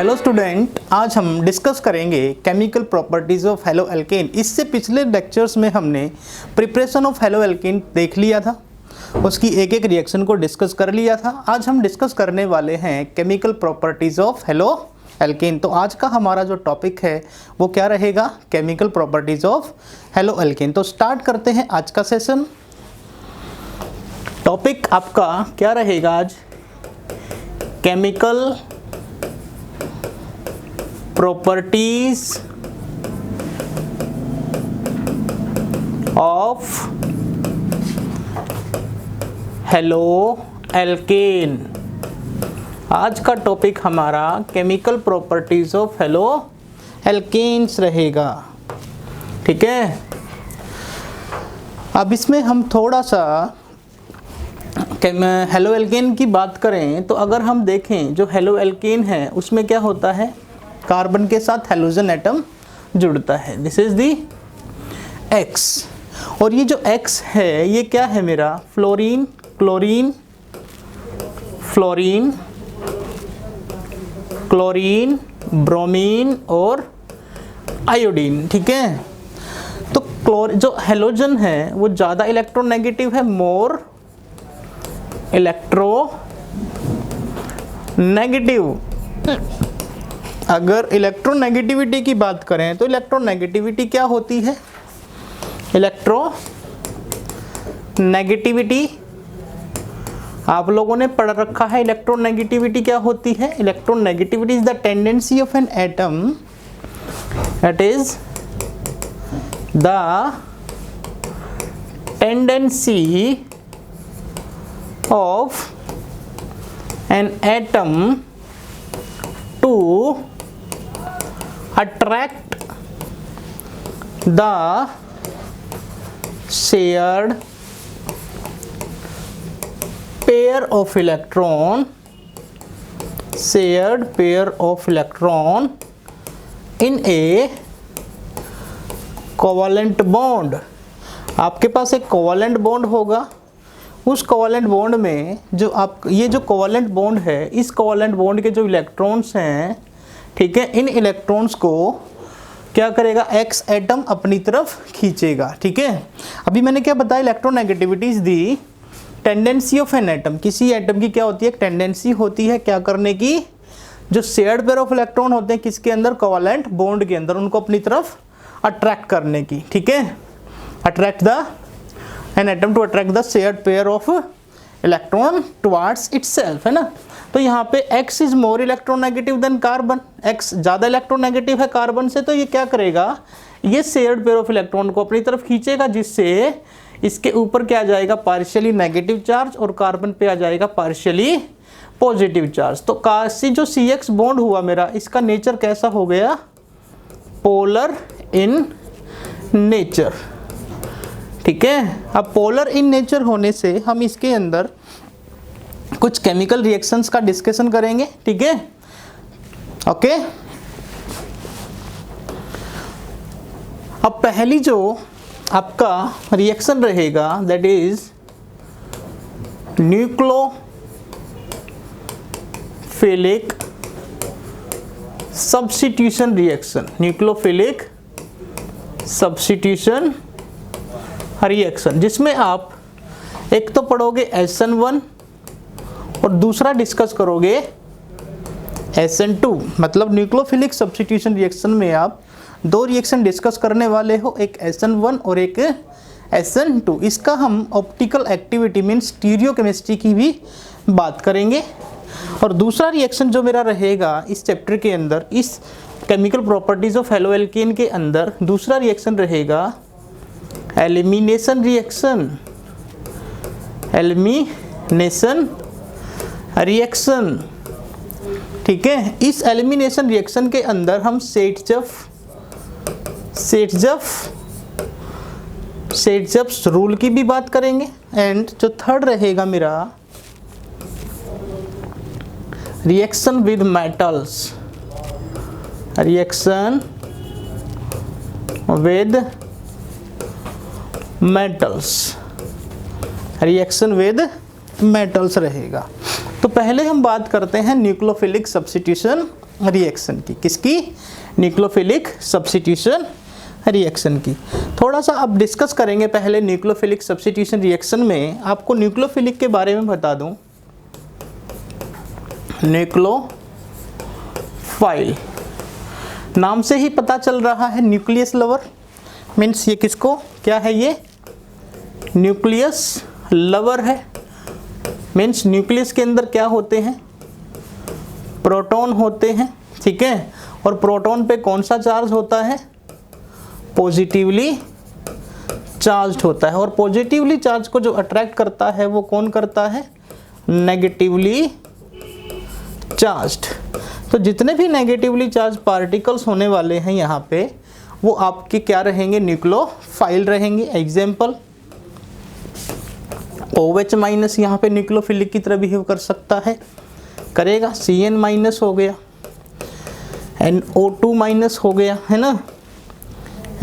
Hello student, आज हम discuss करेंगे chemical properties of halo alkane. इससे पिछले लेक्चर्स में हमने प्रिपरेशन ऑफ हेलो एल्केन देख लिया था, उसकी एक एक रिएक्शन को डिस्कस कर लिया था। आज हम डिस्कस करने वाले हैं chemical properties of halo alkane. तो आज का हमारा जो टॉपिक है वो क्या रहेगा? Chemical properties of halo alkane. तो स्टार्ट करते हैं आज का सेशन। टॉपिक आपका क्या रहेगा आज? Chemical properties of haloalkane. आज का टॉपिक हमारा chemical properties of haloalkanes रहेगा, ठीक है। अब इसमें हम थोड़ा सा हेलो एल्केन की बात करें तो अगर हम देखें जो हेलो एल्केन है उसमें क्या होता है, कार्बन के साथ हेलोजन एटम जुड़ता है। This is the X। और ये जो X है ये क्या है मेरा? Fluorine, chlorine, fluorine, chlorine, bromine और आयोडीन, ठीक है। तो जो हेलोजन है वो ज़्यादा इलेक्ट्रोनेगेटिव है, मोर इलेक्ट्रोनेगेटिव। अगर इलेक्ट्रोनेगेटिविटी की बात करें तो इलेक्ट्रोनेगेटिविटी क्या होती है? इलेक्ट्रोनेगेटिविटी आप लोगों ने पढ़ रखा है। इलेक्ट्रोनेगेटिविटी क्या होती है? Electronegativity is the tendency of an atom, that is the tendency of an atom to attract the shared pair of electron in a covalent bond। आपके पास एक कोवलेंट बॉन्ड होगा, उस कोवलेंट बॉन्ड में जो ये जो कोवलेंट बॉन्ड है, इस कोवलेंट बॉन्ड के जो इलेक्ट्रॉन्स हैं, ठीक है, इन इलेक्ट्रॉन्स को क्या करेगा? X एटम अपनी तरफ खींचेगा, ठीक है। अभी मैंने क्या बताया? Electronegativity is the tendency of an atom. किसी एटम की क्या होती है? टेंडेंसी होती है क्या करने की? जो शेयर्ड पेयर ऑफ इलेक्ट्रॉन होते हैं किसके अंदर? कोवलेंट बॉन्ड के अंदर, उनको अपनी तरफ अट्रैक्ट करने की, ठीक है। Attract the an atom to attract the shared pair of electron towards itself, है ना। तो यहाँ पे X is more electronegative than carbon। X ज़्यादा इलेक्ट्रोनेगेटिव है कार्बन से, तो ये क्या करेगा? ये shared pair of electron को अपनी तरफ खींचेगा, जिससे इसके ऊपर क्या आ जाएगा? पार्शियली नेगेटिव चार्ज, और कार्बन पे आ जाएगा पार्शियली पॉजिटिव चार्ज। तो काशी जो CX बॉन्ड हुआ मेरा, इसका नेचर कैसा हो गया? पोलर इन नेचर, ठीक है। अब पोलर इन नेचर होने से हम इसके अंदर कुछ केमिकल रिएक्शंस का डिस्कशन करेंगे, ठीक है, ओके। अब पहली जो आपका रिएक्शन रहेगा that is nucleophilic substitution reaction. Nucleophilic substitution reaction, जिसमें आप एक तो पढ़ोगे SN1 और दूसरा डिस्कस करोगे SN2। मतलब न्यूक्लियोफिलिक सब्स्टिट्यूशन रिएक्शन में आप दो रिएक्शन डिस्कस करने वाले हो, एक SN1 और एक SN2। इसका हम ऑप्टिकल एक्टिविटी मीन्स स्टीरियोकेमिस्ट्री की भी बात करेंगे। और दूसरा रिएक्शन जो मेरा रहेगा इस चैप्टर के अंदर, इस chemical properties of halo alkane के अंदर, दूसरा रिएक्शन रहेगा एलिमिनेशन रिएक्शन। एलिमिनेशन रिएक्शन, ठीक है। इस एलिमिनेशन रिएक्शन के अंदर हम सेट्जफ रूल की भी बात करेंगे। एंड जो थर्ड रहेगा मेरा reaction with metals, reaction with metals, reaction with metals रहेगा। तो पहले हम बात करते हैं न्यूक्लियोफिलिक सब्स्टिट्यूशन रिएक्शन की, किसकी? न्यूक्लियोफिलिक सब्स्टिट्यूशन रिएक्शन की। थोड़ा सा अब डिस्कस करेंगे पहले न्यूक्लियोफिलिक सब्स्टिट्यूशन रिएक्शन में। आपको न्यूक्लियोफिलिक के बारे में बता दूं, न्यूक्लियोफाइल नाम से ही पता चल रहा है न्यूक्लियस लवर, मीन्स ये किसको, क्या है ये? न्यूक्लियस लवर है। मीन्स न्यूक्लियस के अंदर क्या होते हैं? प्रोटॉन होते हैं, ठीक है। और प्रोटॉन पे कौन सा चार्ज होता है? पॉजिटिवली चार्ज्ड होता है। और पॉजिटिवली चार्ज को जो अट्रैक्ट करता है वो कौन करता है? Negatively charged. तो जितने भी नेगेटिवली चार्ज पार्टिकल्स होने वाले हैं यहाँ पे, वो आपके क्या रहेंगे? न्यूक्लियोफाइल रहेंगे। एग्जाम्पल, OH माइनस यहाँ पे न्यूक्लियोफिलिक की तरह बिहेव कर सकता है, करेगा। Cn माइनस हो गया, NO2 माइनस हो गया, है ना,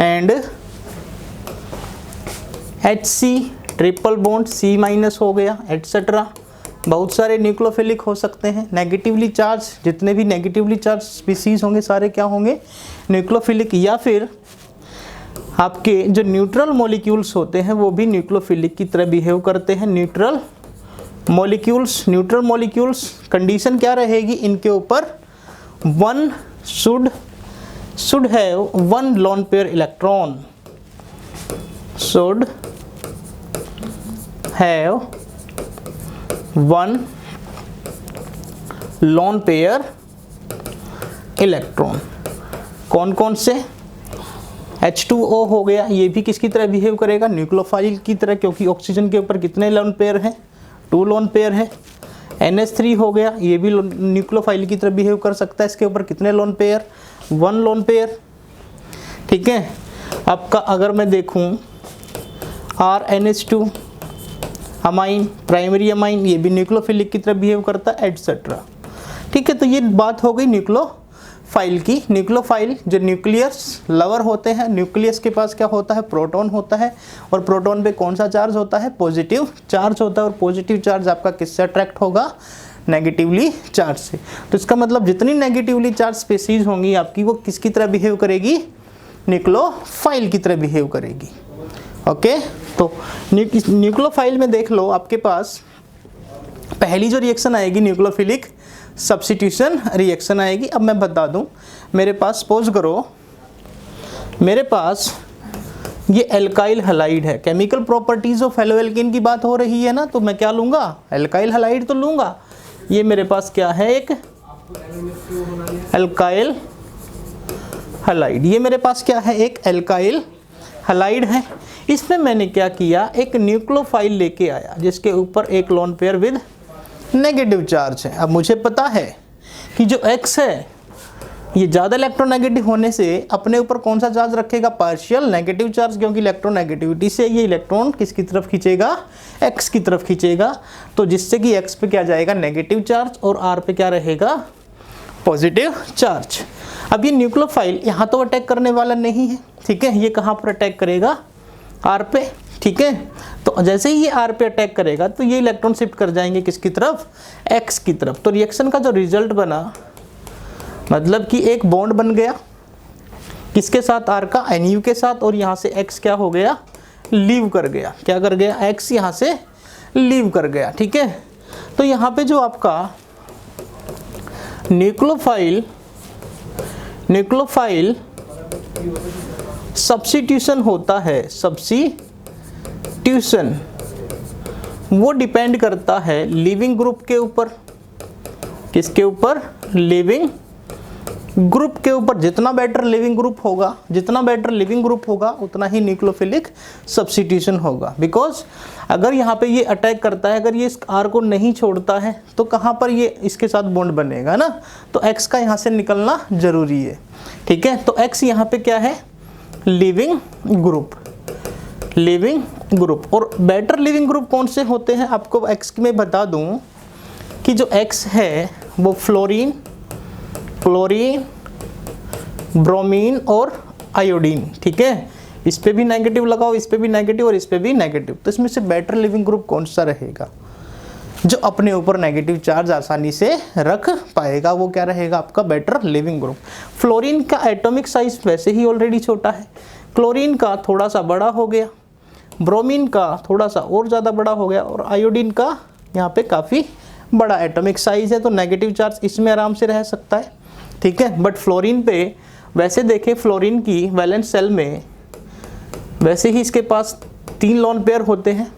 and HC triple bond C minus हो गया, एटसेट्रा। बहुत सारे न्यूक्लियोफिलिक हो सकते हैं। नेगेटिवली चार्ज, जितने भी नेगेटिवली चार्ज स्पीसीज होंगे सारे क्या होंगे? न्यूक्लियोफिलिक। या फिर आपके जो न्यूट्रल मॉलिक्यूल्स होते हैं वो भी न्यूक्लियोफिलिक की तरह बिहेव करते हैं। न्यूट्रल मॉलिक्यूल्स कंडीशन क्या रहेगी इनके ऊपर? One should have one lone pair electron, should have one lone pair electron. कौन कौन से? H2O हो गया, ये भी किसकी तरह बिहेव करेगा? न्यूक्लियोफाइल की तरह, क्योंकि ऑक्सीजन के ऊपर कितने लोन पेयर हैं? 2 लोन पेयर है। NH3 हो गया, ये भी न्यूक्लियोफाइल की तरह बिहेव कर सकता है। इसके ऊपर कितने लोन पेयर? 1 लोन पेयर, ठीक है। आपका अगर मैं देखूं RNH2 अमाइन, प्राइमरी अमाइन, ये भी न्यूक्लियोफिलिक की तरह बिहेव करता है, एटसेट्रा, ठीक है। तो ये बात हो गई न्यूक्लियोफाइल की। न्यूक्लियोफाइल जो न्यूक्लियस लवर होते हैं, न्यूक्लियस के पास क्या होता है? प्रोटॉन होता है। और प्रोटॉन पे कौन सा चार्ज होता है? पॉजिटिव चार्ज होता है। और पॉजिटिव चार्ज आपका किससे अट्रैक्ट होगा? नेगेटिवली चार्ज से। तो इसका मतलब जितनी नेगेटिवली चार्ज स्पीसीज होंगी आपकी, वो किसकी तरह बिहेव करेगी? न्यूक्लियोफाइल की तरह बिहेव करेगी। ओके, तो न्यूक्लियोफाइल में देख लो, आपके पास पहली जो रिएक्शन आएगी न्यूक्लियोफिलिक सब्स्टिट्यूशन रिएक्शन आएगी। अब मैं बता दूं, मेरे पास सपोज करो मेरे पास ये एल्काइल हैलाइड है। केमिकल प्रॉपर्टीज ऑफ एल्केन की बात हो रही है ना, तो मैं क्या लूँगा? एल्काइल हैलाइड तो लूँगा। ये मेरे पास क्या है? एक एल्काइल हैलाइड। ये मेरे पास क्या है? एक एल्काइल हैलाइड है। इसमें मैंने क्या किया? एक न्यूक्लियोफाइल लेके आया जिसके ऊपर एक lone pair with negative charge है। अब मुझे पता है कि जो X है ये ज़्यादा इलेक्ट्रोनेगेटिव होने से अपने ऊपर कौन सा चार्ज रखेगा? पार्शियल नेगेटिव चार्ज, क्योंकि इलेक्ट्रोनेगेटिविटी से ये इलेक्ट्रॉन किसकी तरफ खींचेगा? X की तरफ खींचेगा। तो जिससे कि X पे क्या जाएगा? नेगेटिव चार्ज, और R पे क्या रहेगा? Positive charge. अब ये न्यूक्लियोफाइल यहाँ तो अटैक करने वाला नहीं है, ठीक है। ये कहाँ पर अटैक करेगा? R पे, ठीक है। तो जैसे ही ये R पे अटैक करेगा तो ये इलेक्ट्रॉन शिफ्ट कर जाएंगे किसकी तरफ? X की तरफ। तो रिएक्शन का जो रिजल्ट बना, मतलब कि एक बॉन्ड बन गया किसके साथ? R का, Nu के साथ। और यहाँ से X क्या हो गया? लीव कर गया। क्या कर गया? X यहाँ से लीव कर गया, ठीक है। तो यहाँ पे जो आपका न्यूक्लियोफाइल सब्स्टिट्यूशन होता है, सब्स्टिट्यूशन, वो डिपेंड करता है लिविंग ग्रुप के ऊपर। किसके ऊपर? लिविंग ग्रुप के ऊपर। जितना बेटर लिविंग ग्रुप होगा उतना ही न्यूक्लियोफिलिक सब्स्टिट्यूशन होगा। बिकॉज अगर यहाँ पे ये अटैक करता है, अगर ये इस R को नहीं छोड़ता है तो कहाँ पर ये इसके साथ बॉन्ड बनेगा ना, तो X का यहाँ से निकलना जरूरी है, ठीक है। तो X यहाँ पे क्या है? Leaving group. और बेटर लिविंग ग्रुप कौन से होते हैं आपको X में बता दूं कि जो X है वो फ्लोरीन, क्लोरीन, ब्रोमीन और आयोडीन, ठीक है। इस पे भी नेगेटिव लगाओ, इस पे भी नेगेटिव और इस पे भी नेगेटिव। तो इसमें से बेटर लिविंग ग्रुप कौन सा रहेगा? जो अपने ऊपर नेगेटिव चार्ज आसानी से रख पाएगा, वो क्या रहेगा आपका बेटर लिविंग ग्रुप। फ्लोरीन का एटॉमिक साइज वैसे ही ऑलरेडी छोटा है, क्लोरीन का थोड़ा सा बड़ा हो गया, ब्रोमीन का थोड़ा सा और ज़्यादा बड़ा हो गया, और आयोडीन का यहाँ पे काफ़ी बड़ा एटॉमिक साइज है, तो नेगेटिव चार्ज इसमें आराम से रह सकता है, ठीक है। बट फ्लोरीन पे वैसे देखें, फ्लोरीन की वैलेंस शेल में वैसे ही इसके पास 3 लोन पेयर होते हैं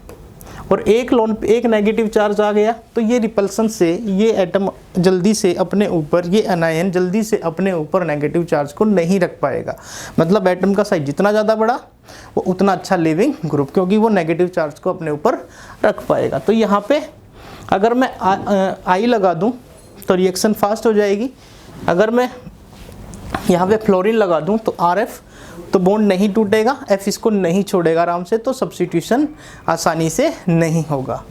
और एक नेगेटिव चार्ज आ गया, तो ये रिपल्सन से ये एटम जल्दी से अपने ऊपर, ये अनायन जल्दी से अपने ऊपर नेगेटिव चार्ज को नहीं रख पाएगा। मतलब एटम का साइज जितना ज़्यादा बड़ा वो उतना अच्छा लिविंग ग्रुप, क्योंकि वो नेगेटिव चार्ज को अपने ऊपर रख पाएगा। तो यहाँ पे अगर मैं आई लगा दूँ तो रिएक्शन फास्ट हो जाएगी। अगर मैं यहाँ पे फ्लोरीन लगा दूँ तो RF, तो बॉन्ड नहीं टूटेगा, F इसको नहीं छोड़ेगा आराम से, तो सब्स्टिट्यूशन आसानी से नहीं होगा।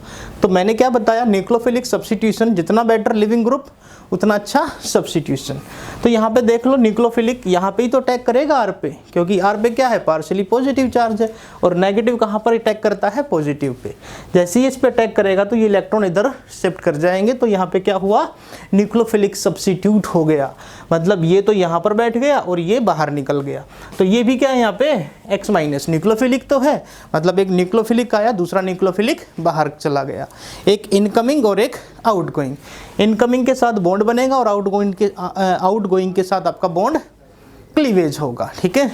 तो मैंने क्या बताया, न्यूक्लियोफिलिक सब्स्टिट्यूशन, जितना बेटर लिविंग ग्रुप उतना अच्छा सब्स्टिट्यूशन। तो यहाँ पे देख लो, न्यूक्लियोफिलिक यहाँ पे ही तो अटैक करेगा R पे, क्योंकि R पे क्या है, पार्शियली पॉजिटिव चार्ज है, और नेगेटिव कहाँ पर अटैक करता है, पॉजिटिव पे। जैसे ही इस पे अटैक करेगा तो ये इलेक्ट्रॉन इधर शिफ्ट कर जाएंगे, तो यहाँ पे क्या हुआ, न्यूक्लियोफिलिक सब्स्टिट्यूट हो गया। मतलब ये तो यहाँ पर बैठ गया और ये बाहर निकल गया, तो ये भी क्या है यहाँ पे X माइनस, न्यूक्लियोफिलिक तो है, मतलब एक न्यूक्लियोफिलिक आया, दूसरा न्यूक्लियोफिलिक बाहर चला गया, एक इनकमिंग और एक आउटगोइंग। इनकमिंग के साथ बॉन्ड बनेगा और आउटगोइंग के साथ आपका बॉन्ड क्लीवेज होगा, ठीक है।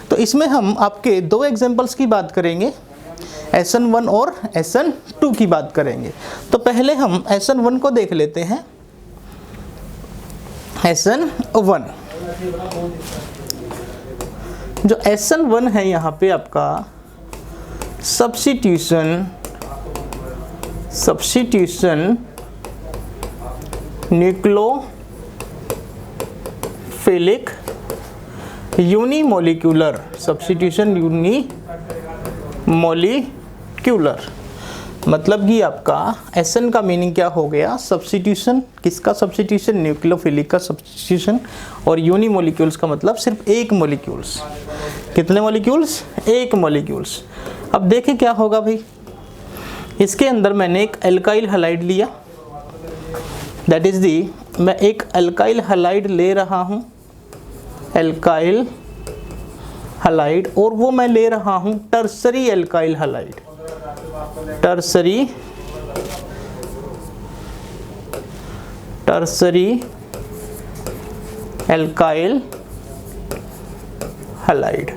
तो इसमें हम आपके 2 एग्जांपल्स की बात करेंगे, SN1 और SN2 की बात करेंगे। तो पहले हम SN1 को देख लेते हैं। SN1, जो SN1 है यहाँ पे आपका substitution nucleophilic unimolecular, substitution unimolecular, मतलब कि आपका SN का मीनिंग क्या हो गया, सब्स्टिट्यूशन। किसका सब्स्टिट्यूशन, न्यूक्लियोफिलिक का सब्स्टिट्यूशन। और यूनिमोलिक्यूल्स का मतलब सिर्फ एक मोलिक्यूल्स। कितने मोलिक्यूल्स, एक मोलिक्यूल्स। अब देखें क्या होगा भाई, इसके अंदर मैंने एक एल्काइल हैलाइड लिया, दैट इज दी, मैं एक एल्काइल हैलाइड ले रहा हूँ, एल्काइल हैलाइड, और वो मैं ले रहा हूँ tertiary alkyl halide, tertiary alkyl halide.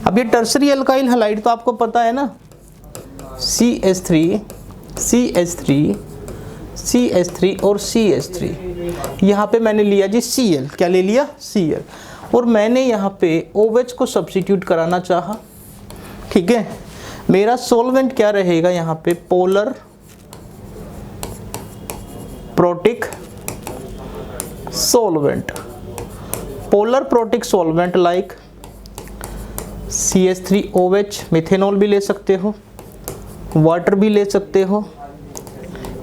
अब ये टर्सरी एल्काइल हैलाइड तो आपको पता है ना, CH3 और CH3। यहाँ पे मैंने लिया जी Cl, क्या ले लिया, Cl, और मैंने यहाँ पे OH को सब्स्टिट्यूट कराना चाहा, ठीक है। मेरा सॉल्वेंट क्या रहेगा यहाँ पे, polar protic solvent, polar protic solvent like CH3OH, methanol भी ले सकते हो, वाटर भी ले सकते हो,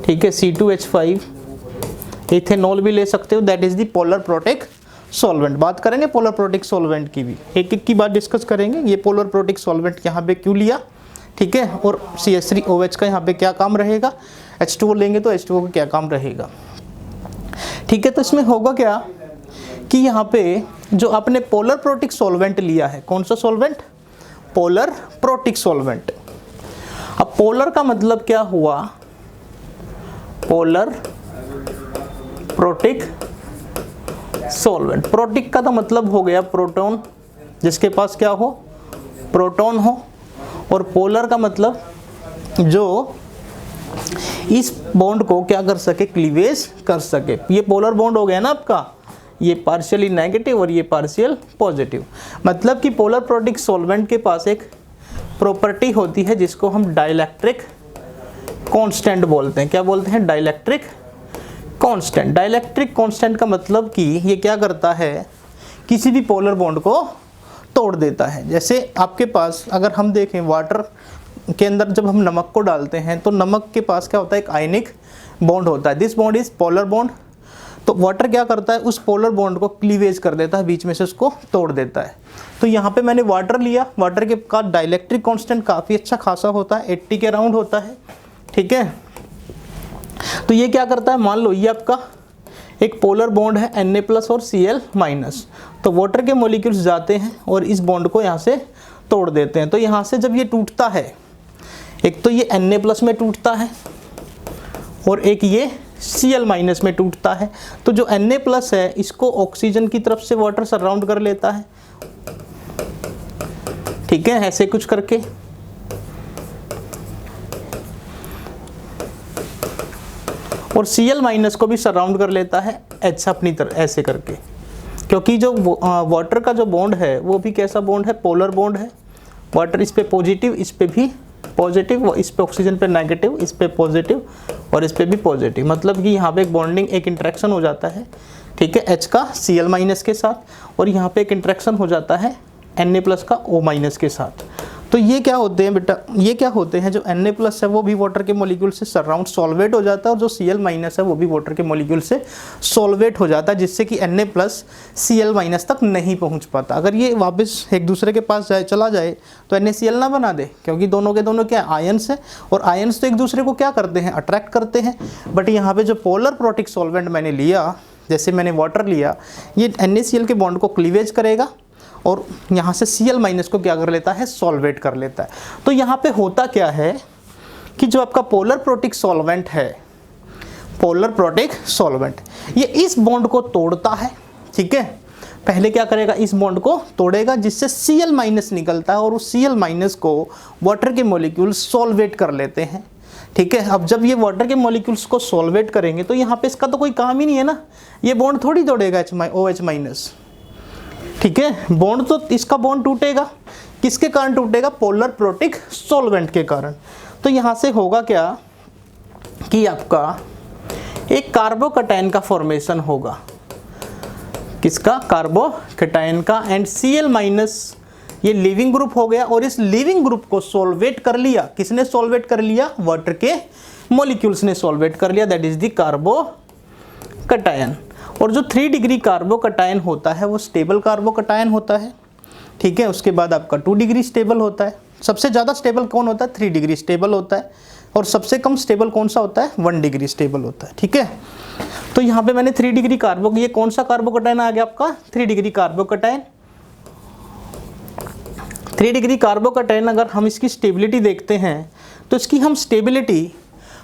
ठीक है, C2H5, इथेनॉल भी ले सकते हो, that is the polar protic solvent. बात करेंगे पोलर प्रोटिक सॉल्वेंट की भी, एक एक की बात डिस्कस करेंगे। ये पोलर प्रोटिक सॉल्वेंट यहाँ पे क्यों लिया, ठीक है, और CH3OH का यहाँ पे क्या काम रहेगा, H2O लेंगे तो H2O का क्या काम रहेगा, ठीक है। तो इसमें होगा क्या कि यहाँ पे जो आपने पोलर प्रोटिक सॉल्वेंट लिया है, कौन सा सॉल्वेंट, पोलर प्रोटिक सॉल्वेंट। अब पोलर का मतलब क्या हुआ, पोलर प्रोटिक सॉल्वेंट। प्रोटिक का तो मतलब हो गया प्रोटॉन, जिसके पास क्या हो, प्रोटॉन हो, और पोलर का मतलब जो इस बॉन्ड को क्या कर सके, क्लीवेज कर सके। ये पोलर बॉन्ड हो गया ना आपका, ये पार्शियली नेगेटिव और ये पार्शियल पॉजिटिव। मतलब कि पोलर प्रोटिक सॉल्वेंट के पास एक प्रॉपर्टी होती है जिसको हम डाइलेक्ट्रिक कांस्टेंट बोलते हैं। क्या बोलते हैं, डाइलेक्ट्रिक कांस्टेंट। डाइलेक्ट्रिक कांस्टेंट का मतलब कि ये क्या करता है, किसी भी पोलर बॉन्ड को तोड़ देता है। जैसे आपके पास अगर हम देखें वाटर के अंदर जब हम नमक को डालते हैं तो नमक के पास क्या होता है, एक आयनिक बॉन्ड होता है, this bond is polar bond. तो वाटर क्या करता है, उस पोलर बॉन्ड को क्लीवेज कर देता है, बीच में से उसको तोड़ देता है। तो यहाँ पे मैंने वाटर लिया, वाटर के का डाइलेक्ट्रिक कांस्टेंट काफ़ी अच्छा खासा होता है, 80 के अराउंड होता है, ठीक है। तो ये क्या करता है, मान लो ये आपका एक पोलर बॉन्ड है Na+ और Cl-, तो वाटर के मॉलिक्यूल्स जाते हैं और इस बॉन्ड को यहाँ से तोड़ देते हैं। तो यहाँ से जब ये टूटता है, एक तो ये Na+ में टूटता है और एक ये Cl- में टूटता है। तो जो Na+ है इसको ऑक्सीजन की तरफ से वाटर सराउंड कर लेता है, ठीक है, ऐसे कुछ करके। और Cl- को भी सराउंड कर लेता है H अपनी तरफ ऐसे करके, क्योंकि जो वाटर का जो बॉन्ड है वो भी कैसा बॉन्ड है, पोलर बॉन्ड है। वाटर इस पे पॉजिटिव, इस पे भी पॉजिटिव, इस पे ऑक्सीजन पे नेगेटिव, इस पे पॉजिटिव और इस पे भी पॉजिटिव, मतलब कि यहाँ पे एक बॉन्डिंग, एक इंटरेक्शन हो जाता है, ठीक है, H का Cl- के साथ, और यहाँ पे एक इंटरेक्शन हो जाता है Na+ का O- के साथ। तो ये क्या होते हैं बेटा, ये क्या होते हैं, जो Na+ है वो भी वाटर के मॉलिक्यूल से सराउंड सॉल्वेट हो जाता है, और जो Cl- है वो भी वाटर के मॉलिक्यूल से सॉल्वेट हो जाता है, जिससे कि Na+ Cl- तक नहीं पहुंच पाता। अगर ये वापस एक दूसरे के पास चला जाए तो NaCl ना बना दे, क्योंकि दोनों के दोनों क्या आयंस है, और आयंस तो एक दूसरे को क्या करते हैं, अट्रैक्ट करते हैं। बट यहाँ पे जो पोलर प्रोटिक सॉल्वेंट मैंने लिया, जैसे मैंने वाटर लिया, ये NaCl के बॉन्ड को क्लीवेज करेगा और यहाँ से Cl- को क्या कर लेता है, सॉल्वेट कर लेता है। तो यहाँ पे होता क्या है कि जो आपका पोलर प्रोटिक सॉल्वेंट है, पोलर प्रोटिक सॉल्वेंट, ये इस बॉन्ड को तोड़ता है, ठीक है। पहले क्या करेगा, इस बॉन्ड को तोड़ेगा, जिससे Cl- निकलता है, और उस Cl- को वाटर के मॉलिक्यूल सॉल्वेट कर लेते हैं, ठीक है। अब जब ये वाटर के मॉलिक्यूल्स को सॉल्वेट करेंगे तो यहाँ पे इसका तो कोई काम ही नहीं है ना, ये बॉन्ड थोड़ी तोड़ेगा OH-, ठीक है। बॉन्ड तो इसका बॉन्ड टूटेगा, किसके कारण टूटेगा, पोलर प्रोटिक सॉल्वेंट के कारण। तो यहाँ से होगा क्या कि आपका एक कार्बोकैटायन का फॉर्मेशन होगा, किसका, कार्बोकैटायन का, एंड Cl- ये लिविंग ग्रुप हो गया, और इस लिविंग ग्रुप को सॉल्वेट कर लिया, किसने सॉल्वेट कर लिया, वाटर के मॉलिक्यूल्स ने सॉल्वेट कर लिया, दैट इज द कार्बोकैटायन। और जो 3 डिग्री कार्बोकैटायन होता है वो स्टेबल कार्बोकैटायन होता है, ठीक है। उसके बाद आपका 2 डिग्री स्टेबल होता है। सबसे ज़्यादा स्टेबल कौन होता है, 3 डिग्री स्टेबल होता है, और सबसे कम स्टेबल कौन सा होता है, 1 डिग्री स्टेबल होता है, ठीक है। तो यहाँ पे मैंने 3 डिग्री ये कौन सा कार्बोकैटायन आ गया आपका, 3 डिग्री कार्बोकैटायन। 3 डिग्री कार्बोकैटायन अगर हम इसकी स्टेबिलिटी देखते हैं तो इसकी हम स्टेबिलिटी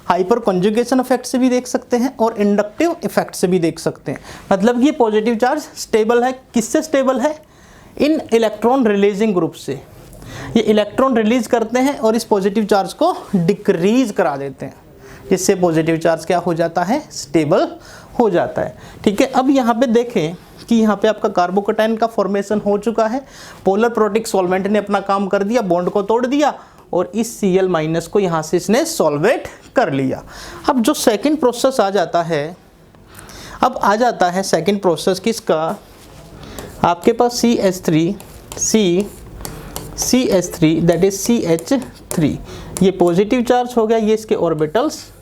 हाइपर कॉन्जुगेशन इफेक्ट से भी देख सकते हैं और इंडक्टिव इफेक्ट से भी देख सकते हैं। मतलब ये पॉजिटिव चार्ज स्टेबल है, किससे स्टेबल है, इन इलेक्ट्रॉन रिलीजिंग ग्रुप से। ये इलेक्ट्रॉन रिलीज करते हैं और इस पॉजिटिव चार्ज को डिक्रीज करा देते हैं, जिससे पॉजिटिव चार्ज क्या हो जाता है, स्टेबल हो जाता है, ठीक है। अब यहाँ पे देखें कि यहाँ पे आपका कार्बोकैटायन का फॉर्मेशन हो चुका है, पोलर प्रोटिक सॉल्वेंट ने अपना काम कर दिया, बॉन्ड को तोड़ दिया, और इस Cl- को यहाँ से इसने सॉल्वेट कर लिया। अब जो सेकंड प्रोसेस आ जाता है, अब आ जाता है सेकंड प्रोसेस किसका, आपके पास CH3 दैट इज CH3, ये पॉजिटिव चार्ज हो गया, ये इसके ऑर्बिटल्स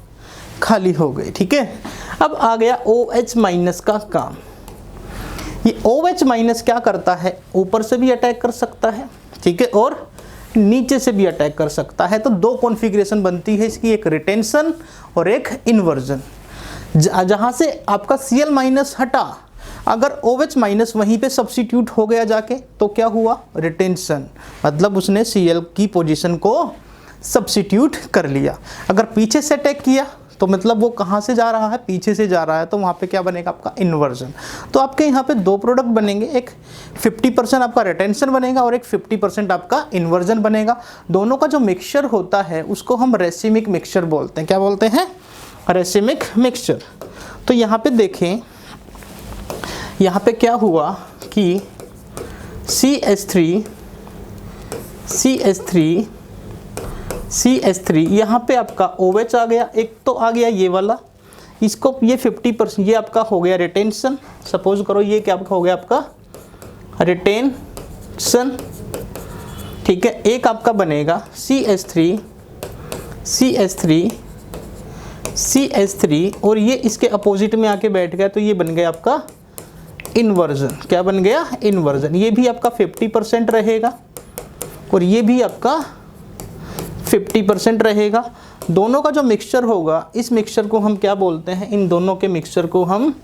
खाली हो गए, ठीक है। अब आ गया OH- का काम। ये OH- क्या करता है, ऊपर से भी अटैक कर सकता है, ठीक है, और नीचे से भी अटैक कर सकता है। तो 2 कॉन्फ़िगरेशन बनती है इसकी, एक रिटेंशन और एक इन्वर्जन। जहाँ से आपका Cl- हटा, अगर OH- वहीं पे सब्स्टिट्यूट हो गया जाके, तो क्या हुआ, रिटेंशन, मतलब उसने Cl की पोजीशन को सब्स्टिट्यूट कर लिया। अगर पीछे से अटैक किया तो मतलब वो कहाँ से जा रहा है, पीछे से जा रहा है, तो वहाँ पे क्या बनेगा आपका, इन्वर्जन। तो आपके यहाँ पे 2 प्रोडक्ट बनेंगे, एक 50% आपका रिटेंशन बनेगा और एक 50% आपका इन्वर्जन बनेगा। दोनों का जो मिक्सचर होता है उसको हम रेसिमिक मिक्सचर बोलते हैं। क्या बोलते हैं, रेसिमिक मिक्सचर। तो यहाँ पे देखें, यहाँ पे क्या हुआ कि CH3 यहाँ पे आपका OH आ गया, एक तो आ गया ये वाला, इसको ये 50%, ये आपका हो गया रिटेंशन। सपोज करो ये क्या हो गया आपका रिटेंशन, ठीक है। एक आपका बनेगा CH3 और ये इसके अपोजिट में आके बैठ गया, तो ये बन गया आपका इन्वर्जन। क्या बन गया, इन्वर्जन। ये भी आपका 50% रहेगा और ये भी आपका 50% रहेगा। दोनों का जो मिक्सचर होगा, इस मिक्सचर को हम क्या बोलते हैं, इन दोनों के मिक्सचर को हम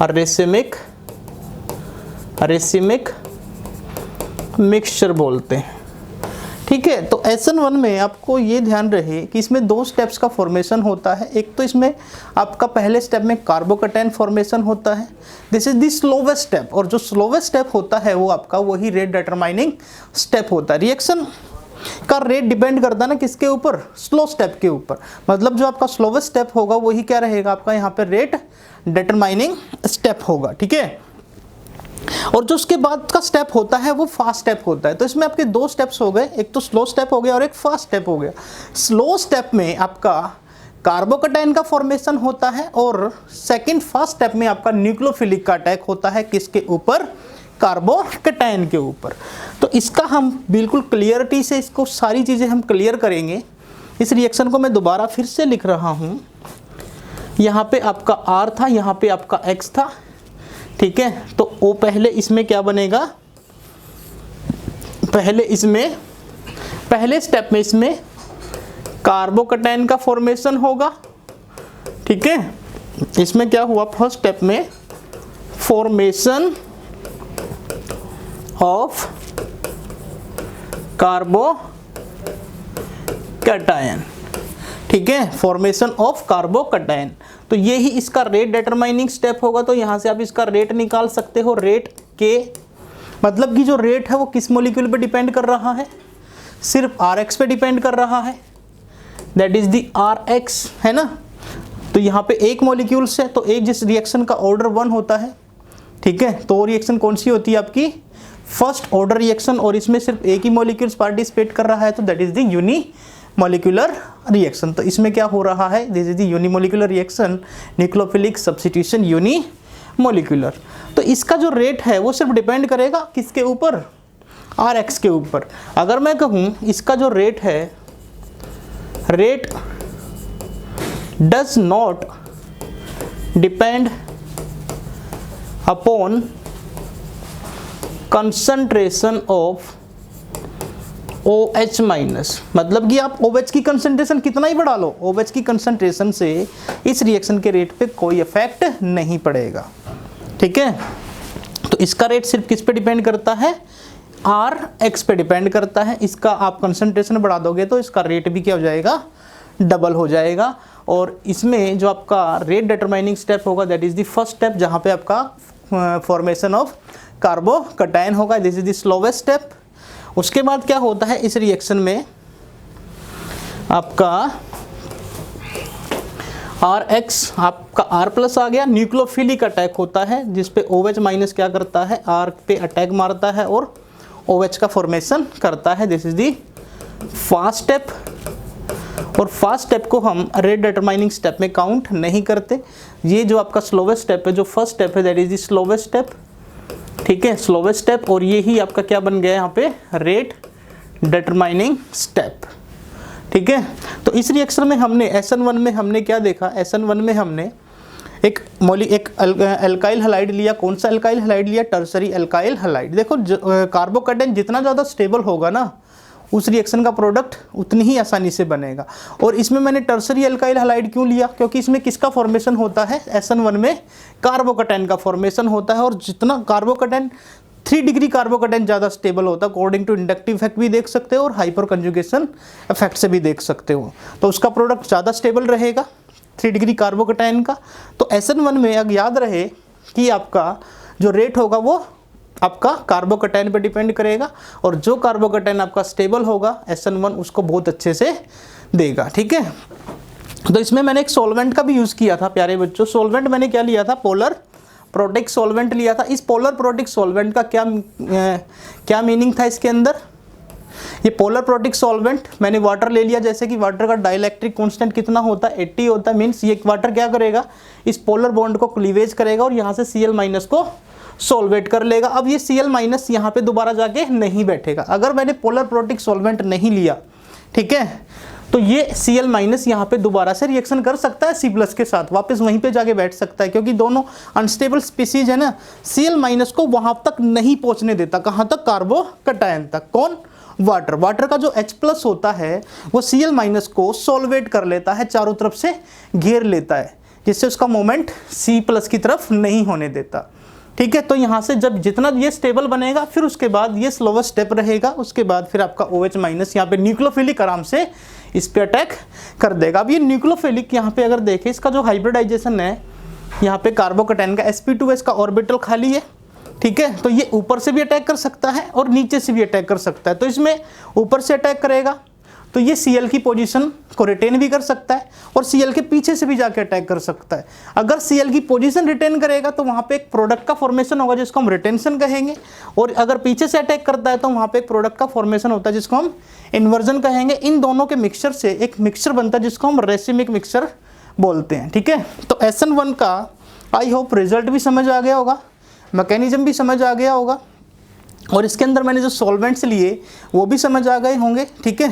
रेसिमिक मिक्सचर बोलते हैं। ठीक है, तो SN1 में आपको ये ध्यान रहे कि इसमें 2 स्टेप्स का फॉर्मेशन होता है। एक तो इसमें आपका पहले स्टेप में कार्बोकैटायन फॉर्मेशन होता है, this is the slowest step, और जो स्लोवेस्ट स्टेप होता है वो आपका वही रेट डिटरमाइनिंग स्टेप होता है। रिएक्शन का रेट डिपेंड करता है ना किसके ऊपर, स्लो स्टेप के ऊपर, मतलब जो आपका स्लोवेस्ट स्टेप होगा वही क्या रहेगा आपका यहाँ पे रेट डिटरमाइनिंग स्टेप होगा। ठीक है, और जो उसके बाद का स्टेप होता है वो फास्ट स्टेप होता है। तो इसमें आपके 2 स्टेप्स हो गए, एक तो स्लो स्टेप हो गया और एक फास्ट स्टेप हो गया। स्लो स्टेप में आपका कार्बोकैटायन का फॉर्मेशन होता है और सेकंड फास्ट स्टेप में आपका न्यूक्लियोफिलिक का अटैक होता है किसके ऊपर, कार्बोकैटायन के ऊपर। तो इसका हम बिल्कुल क्लियरिटी से इसको सारी चीज़ें हम क्लियर करेंगे। इस रिएक्शन को मैं दोबारा फिर से लिख रहा हूँ, यहाँ पे आपका R था, यहाँ पे आपका X था। ठीक है, तो वो पहले इसमें क्या बनेगा, पहले स्टेप में इसमें कार्बोकैटायन का फॉर्मेशन होगा। ठीक है, इसमें क्या हुआ, फर्स्ट स्टेप में फॉर्मेशन ऑफ कार्बोकैटायन। ठीक है, फॉर्मेशन ऑफ कार्बोकैटायन, तो ये ही इसका रेट डिटरमाइनिंग स्टेप होगा। तो यहाँ से आप इसका रेट निकाल सकते हो, रेट के मतलब कि जो रेट है वो किस मॉलिक्यूल पे डिपेंड कर रहा है, सिर्फ RX पे डिपेंड कर रहा है, दैट इज दी RX, है ना। तो यहाँ पे एक मॉलिक्यूल से, तो एक जिस रिएक्शन का ऑर्डर 1 होता है, ठीक है, तो वो रिएक्शन कौन सी होती है आपकी, फर्स्ट ऑर्डर रिएक्शन, और इसमें सिर्फ एक ही मॉलिक्यूल्स पार्टिसिपेट कर रहा है, तो that is the unimolecular reaction. तो इसमें क्या हो रहा है, this is the unimolecular reaction, nucleophilic substitution unimolecular. तो इसका जो रेट है वो सिर्फ डिपेंड करेगा किसके ऊपर, RX के ऊपर। अगर मैं कहूँ इसका जो रेट है, rate does not depend upon concentration of OH minus, मतलब कि आप OH की कंसंट्रेशन कितना ही बढ़ा लो, OH की कंसंट्रेशन से इस रिएक्शन के रेट पे कोई इफेक्ट नहीं पड़ेगा। ठीक है, तो इसका रेट सिर्फ किस पे डिपेंड करता है, RX पे डिपेंड करता है। इसका आप कंसंट्रेशन बढ़ा दोगे तो इसका रेट भी क्या हो जाएगा, डबल हो जाएगा। और इसमें जो आपका रेट डिटरमाइनिंग स्टेप होगा, that is the first step, जहाँ पे आपका फॉर्मेशन ऑफ कार्बोकैटायन होगा, this is the slowest step. उसके बाद क्या होता है इस रिएक्शन में, आपका RX, आपका R प्लस आ गया, न्यूक्लियोफिलिक अटैक होता है जिसपे OH माइनस क्या करता है, R पे अटैक मारता है और OH का फॉर्मेशन करता है, this is the fast step. और फास्ट स्टेप को हम रेट डिटरमाइनिंग स्टेप में काउंट नहीं करते। ये जो आपका स्लोवेस्ट स्टेप है, जो फर्स्ट स्टेप है, that is the slowest step. ठीक है, स्लोवेस्ट स्टेप, और ये ही आपका क्या बन गया यहाँ पे, रेट डिटरमाइनिंग स्टेप। ठीक है, तो इस रिएक्शन में हमने SN1 में हमने क्या देखा, SN1 में हमने एक अल्काइल हैलाइड लिया। कौन सा अल्काइल हैलाइड लिया, टर्सरी अल्काइल हैलाइड। देखो कार्बोकैटायन जितना ज़्यादा स्टेबल होगा ना, उस रिएक्शन का प्रोडक्ट उतनी ही आसानी से बनेगा। और इसमें मैंने टर्सरी अल्काइल हैलाइड क्यों लिया, क्योंकि इसमें किसका फॉर्मेशन होता है, SN1 में कार्बोकैटायन का फॉर्मेशन होता है। और जितना कार्बोकैटायन 3 डिग्री कार्बोकैटायन ज़्यादा स्टेबल होता है, अकॉर्डिंग टू इंडक्टिव इफेक्ट भी देख सकते हो और हाइपर कंजुगेशन इफेक्ट से भी देख सकते हो, तो उसका प्रोडक्ट ज़्यादा स्टेबल रहेगा 3 डिग्री कार्बोकैटायन का। तो SN1 में अगर याद रहे कि आपका जो रेट होगा वो आपका कार्बोकैटायन पे डिपेंड करेगा, और जो कार्बोकैटायन आपका स्टेबल होगा SN1 उसको बहुत अच्छे से देगा। ठीक है, तो इसमें मैंने एक सॉल्वेंट का भी यूज़ किया था प्यारे बच्चों। सॉल्वेंट मैंने क्या लिया था, पोलर प्रोटिक सॉल्वेंट लिया था। इस पोलर प्रोटिक सॉल्वेंट का क्या मीनिंग था इसके अंदर, ये पोलर प्रोटिक सॉल्वेंट मैंने वाटर ले लिया, जैसे कि वाटर का डाइलेक्ट्रिक कांस्टेंट कितना होता है, 80 होता है। मीन्स ये वाटर क्या करेगा, इस पोलर बॉन्ड को क्लीवेज करेगा और यहाँ से Cl माइनस को सॉल्वेट कर लेगा। अब ये Cl माइनस यहाँ पे दोबारा जाके नहीं बैठेगा। अगर मैंने पोलर प्रोटिक सॉल्वेंट नहीं लिया, ठीक है, तो ये Cl माइनस यहाँ पे दोबारा से रिएक्शन कर सकता है C प्लस के साथ, वापस वहीं पे जाके बैठ सकता है, क्योंकि दोनों अनस्टेबल स्पीसीज है ना। Cl माइनस को वहाँ तक नहीं पहुँचने देता, कहाँ तक, कार्बोकैटायन तक। कौन, वाटर। वाटर का जो H+ होता है वो Cl- को सॉल्वेट कर लेता है, चारों तरफ से घेर लेता है, जिससे उसका मोमेंट C+ की तरफ नहीं होने देता। ठीक है, तो यहाँ से जब जितना ये स्टेबल बनेगा फिर उसके बाद ये स्लोवर स्टेप रहेगा, उसके बाद फिर आपका OH- यहाँ पे न्यूक्लियोफिलिक आराम से इस पे अटैक कर देगा। अब ये न्यूक्लियोफिलिक यहाँ पे अगर देखें, इसका जो हाइब्रिडाइजेशन है, यहाँ पे कार्बोकैटायन का sp2s का ऑर्बिटल खाली है। ठीक है, तो ये ऊपर से भी अटैक कर सकता है और नीचे से भी अटैक कर सकता है। तो इसमें ऊपर से अटैक करेगा तो ये Cl की पोजीशन को रिटेन भी कर सकता है और Cl के पीछे से भी जाके अटैक कर सकता है। अगर Cl की पोजीशन रिटेन करेगा तो वहाँ पे एक प्रोडक्ट का फॉर्मेशन होगा जिसको हम रिटेंशन कहेंगे, और अगर पीछे से अटैक करता है तो वहाँ पे एक प्रोडक्ट का फॉर्मेशन होता है जिसको हम इन्वर्जन कहेंगे। इन दोनों के मिक्सचर से एक मिक्सचर बनता है जिसको हम रेसिमिक मिक्सचर बोलते हैं। ठीक है, तो SN1 का आई होप रिजल्ट भी समझ आ गया होगा, मैकेनिज्म भी समझ आ गया होगा, और इसके अंदर मैंने जो सॉल्वेंट्स लिए वो भी समझ आ गए होंगे। ठीक है,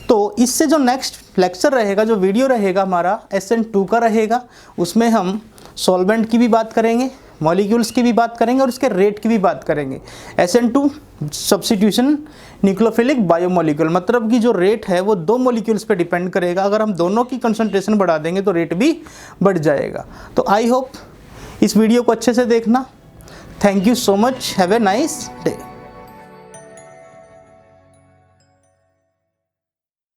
तो इससे जो नेक्स्ट लेक्चर रहेगा, जो वीडियो रहेगा हमारा SN2 का रहेगा, उसमें हम सॉल्वेंट की भी बात करेंगे, मॉलिक्यूल्स की भी बात करेंगे और उसके रेट की भी बात करेंगे। SN2 सब्स्टिट्यूशन न्यूक्लियोफिलिक बायोमोलिक्यूल, मतलब कि जो रेट है वो 2 मॉलिक्यूल्स पे डिपेंड करेगा। अगर हम दोनों की कंसंट्रेशन बढ़ा देंगे तो रेट भी बढ़ जाएगा। तो आई होप इस वीडियो को अच्छे से देखना। Thank you so much, have a nice day.